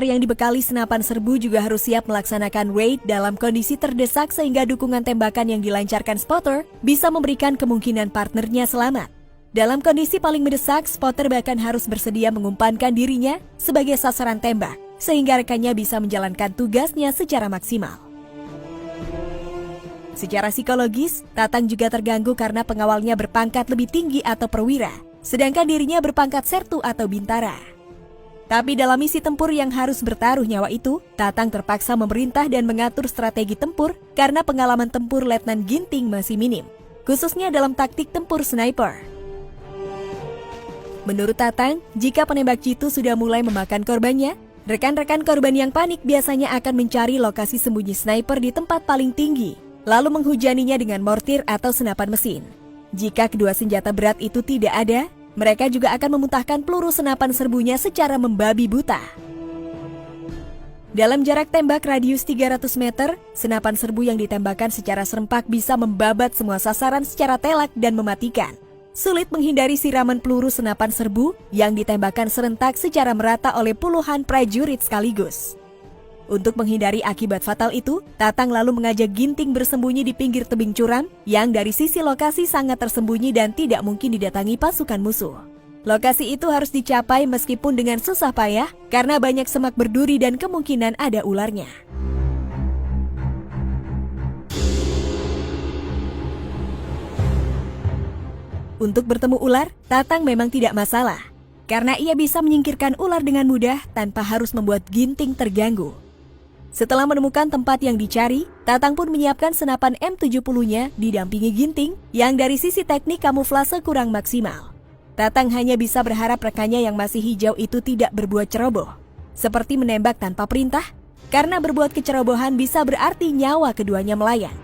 Yang dibekali senapan serbu juga harus siap melaksanakan raid dalam kondisi terdesak sehingga dukungan tembakan yang dilancarkan spotter bisa memberikan kemungkinan partnernya selamat. Dalam kondisi paling mendesak, spotter bahkan harus bersedia mengumpankan dirinya sebagai sasaran tembak sehingga rekannya bisa menjalankan tugasnya secara maksimal. Secara psikologis, Tatang juga terganggu karena pengawalnya berpangkat lebih tinggi atau perwira, sedangkan dirinya berpangkat sertu atau bintara. Tapi dalam misi tempur yang harus bertaruh nyawa itu, Tatang terpaksa memerintah dan mengatur strategi tempur karena pengalaman tempur Letnan Ginting masih minim, khususnya dalam taktik tempur sniper. Menurut Tatang, jika penembak jitu sudah mulai memakan korbannya, rekan-rekan korban yang panik biasanya akan mencari lokasi sembunyi sniper di tempat paling tinggi, lalu menghujaninya dengan mortir atau senapan mesin. Jika kedua senjata berat itu tidak ada, mereka juga akan memuntahkan peluru senapan serbunya secara membabi buta. Dalam jarak tembak radius 300 meter, senapan serbu yang ditembakkan secara serempak bisa membabat semua sasaran secara telak dan mematikan. Sulit menghindari siraman peluru senapan serbu yang ditembakkan serentak secara merata oleh puluhan prajurit sekaligus. Untuk menghindari akibat fatal itu, Tatang lalu mengajak Ginting bersembunyi di pinggir tebing curam yang dari sisi lokasi sangat tersembunyi dan tidak mungkin didatangi pasukan musuh. Lokasi itu harus dicapai meskipun dengan susah payah karena banyak semak berduri dan kemungkinan ada ularnya. Untuk bertemu ular, Tatang memang tidak masalah karena ia bisa menyingkirkan ular dengan mudah tanpa harus membuat Ginting terganggu. Setelah menemukan tempat yang dicari, Tatang pun menyiapkan senapan M70-nya didampingi Ginting yang dari sisi teknik kamuflase kurang maksimal. Tatang hanya bisa berharap rekannya yang masih hijau itu tidak berbuat ceroboh, seperti menembak tanpa perintah, karena berbuat kecerobohan bisa berarti nyawa keduanya melayang.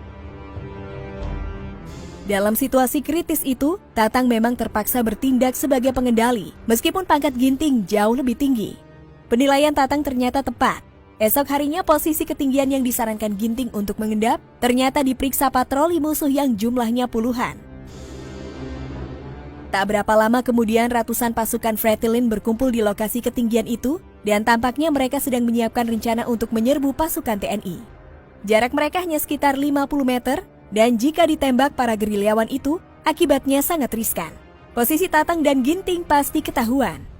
Dalam situasi kritis itu, Tatang memang terpaksa bertindak sebagai pengendali, meskipun pangkat Ginting jauh lebih tinggi. Penilaian Tatang ternyata tepat. Esok harinya posisi ketinggian yang disarankan Ginting untuk mengendap ternyata diperiksa patroli musuh yang jumlahnya puluhan. Tak berapa lama kemudian ratusan pasukan Fretilin berkumpul di lokasi ketinggian itu dan tampaknya mereka sedang menyiapkan rencana untuk menyerbu pasukan TNI. Jarak mereka hanya sekitar 50 meter dan jika ditembak para gerilyawan itu, akibatnya sangat riskan. Posisi Tatang dan Ginting pasti ketahuan.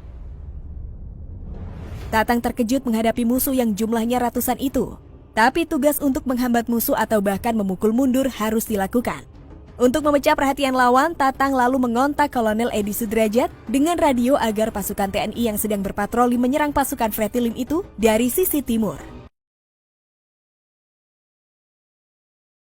Tatang terkejut menghadapi musuh yang jumlahnya ratusan itu. Tapi tugas untuk menghambat musuh atau bahkan memukul mundur harus dilakukan. Untuk memecah perhatian lawan, Tatang lalu mengontak Kolonel Edi Sudrajat dengan radio agar pasukan TNI yang sedang berpatroli menyerang pasukan Fretilin itu dari sisi timur.